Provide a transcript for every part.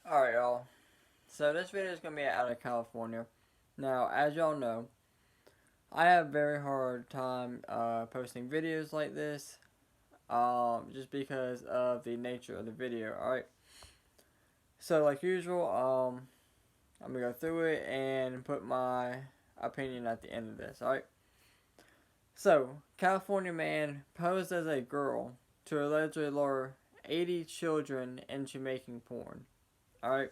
Alright, y'all. So this video is going to be out of California. Now, as y'all know, I have a very hard time posting videos like this, just because of the nature of the video, alright? So, like usual, I'm going to go through it and put my opinion at the end of this, alright? So, California man posed as a girl to allegedly lure 80 children into making porn, alright?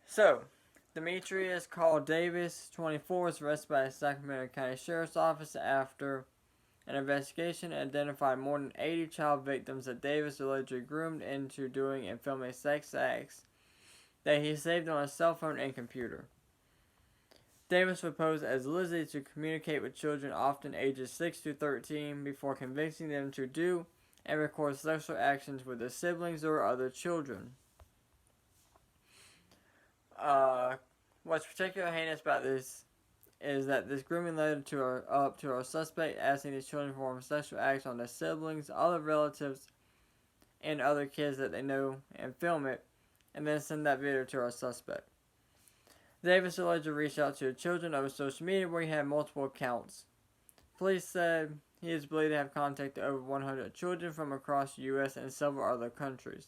So, Demetrius Carl Davis, 24, was arrested by the Sacramento County Sheriff's Office after an investigation identified more than 80 child victims that Davis allegedly groomed into doing and filming sex acts that he saved on his cell phone and computer. Davis would pose as Lizzie to communicate with children, often ages 6 to 13, before convincing them to do and record sexual actions with their siblings or other children. What's particularly heinous about this is that this grooming led up to our suspect asking these children to perform sexual acts on their siblings, other relatives, and other kids that they know and film it, and then send that video to our suspect. Davis allegedly reached out to the children over social media where he had multiple accounts. Police said he is believed to have contacted over 100 children from across the U.S. and several other countries.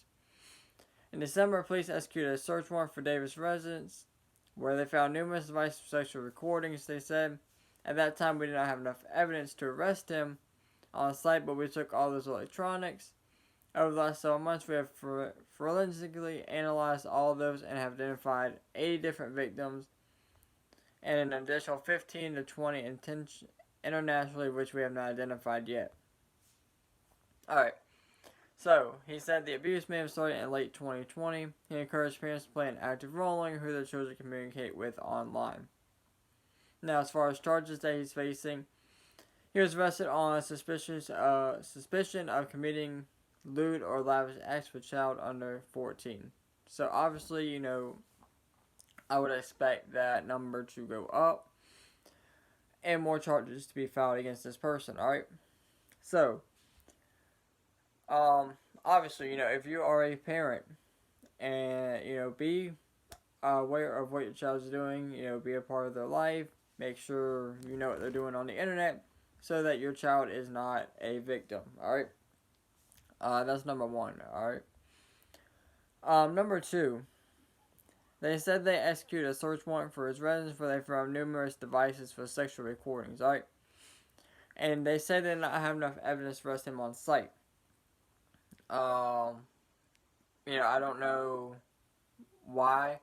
In December, police executed a search warrant for Davis' residence, where they found numerous devices of sexual recordings. They said, at that time we did not have enough evidence to arrest him on site, but we took all those electronics. Over the last several months, we have forensically analyzed all of those and have identified 80 different victims and an additional 15 to 20 internationally, which we have not identified yet. Alright. So, he said the abuse may have started in late 2020. He encouraged parents to play an active role in who their children communicate with online. Now, as far as charges that he's facing, he was arrested on suspicion of committing lewd or lavish acts with a child under 14. So, obviously, I would expect that number to go up and more charges to be filed against this person, alright? So, obviously, if you are a parent and, be aware of what your child is doing, be a part of their life, make sure you know what they're doing on the internet so that your child is not a victim, alright? That's number one, alright? Number two, they said they executed a search warrant for his residence where they found numerous devices for sexual recordings, alright? And they said they did not have enough evidence to arrest him on site. I don't know why.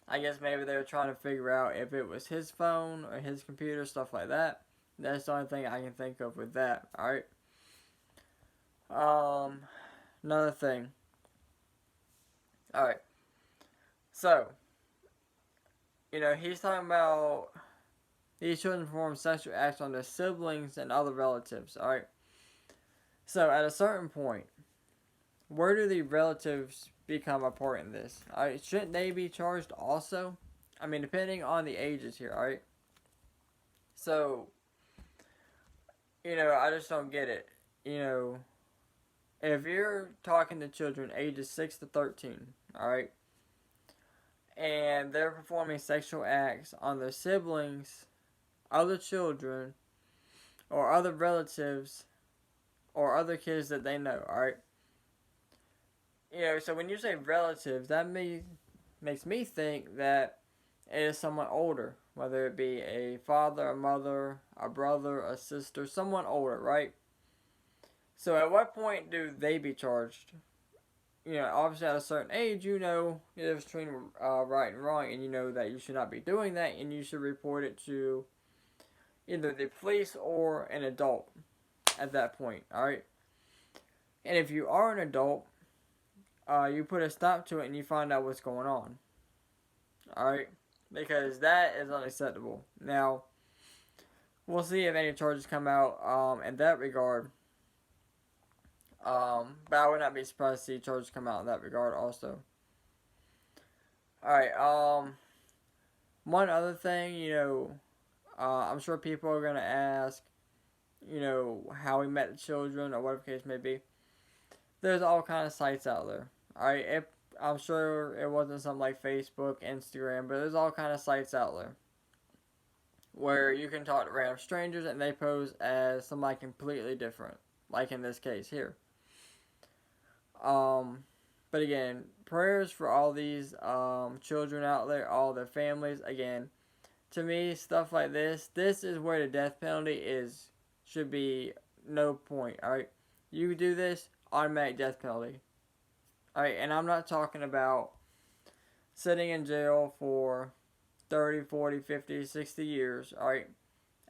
I guess maybe they were trying to figure out if it was his phone or his computer, stuff like that. That's the only thing I can think of with that, alright? Another thing. Alright. So, he's talking about these children perform sexual acts on their siblings and other relatives, alright? So, at a certain point, where do the relatives become a part in this? Alright, shouldn't they be charged also? I mean, depending on the ages here, alright? So, I just don't get it. If you're talking to children ages 6 to 13, alright, and they're performing sexual acts on their siblings, other children, or other relatives, or other kids that they know, alright? So when you say relatives, that makes me think that it is someone older, whether it be a father, a mother, a brother, a sister, someone older, right? So at what point do they be charged? Obviously at a certain age, the difference between right and wrong, and you know that you should not be doing that, and you should report it to either the police or an adult at that point, alright? And if you are an adult, you put a stop to it and you find out what's going on. Alright? Because that is unacceptable. Now, we'll see if any charges come out in that regard. But I would not be surprised to see charges come out in that regard also. Alright, one other thing, I'm sure people are going to ask, how we met the children or whatever the case may be. There's all kind of sites out there. Alright, I'm sure it wasn't something like Facebook, Instagram, but there's all kind of sites out there where you can talk to random strangers and they pose as somebody completely different, like in this case here. But again, prayers for all these children out there, all their families. Again, to me, stuff like this is where the death penalty should be no point. All right, you do this, automatic death penalty. All right, and I'm not talking about sitting in jail for 30, 40, 50, 60 years. All right,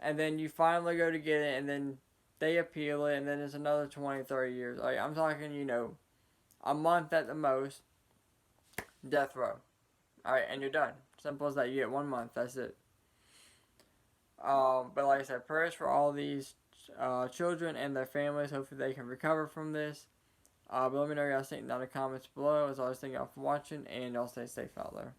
and then you finally go to get it, and then they appeal it, and then it's another 20, 30 years. All right, I'm talking, a month at the most, death row. Alright, and you're done. Simple as that. You get 1 month. That's it. But like I said, prayers for all these children and their families. Hopefully they can recover from this. But let me know what y'all think down in the comments below. As always, thank y'all for watching, and y'all stay safe out there.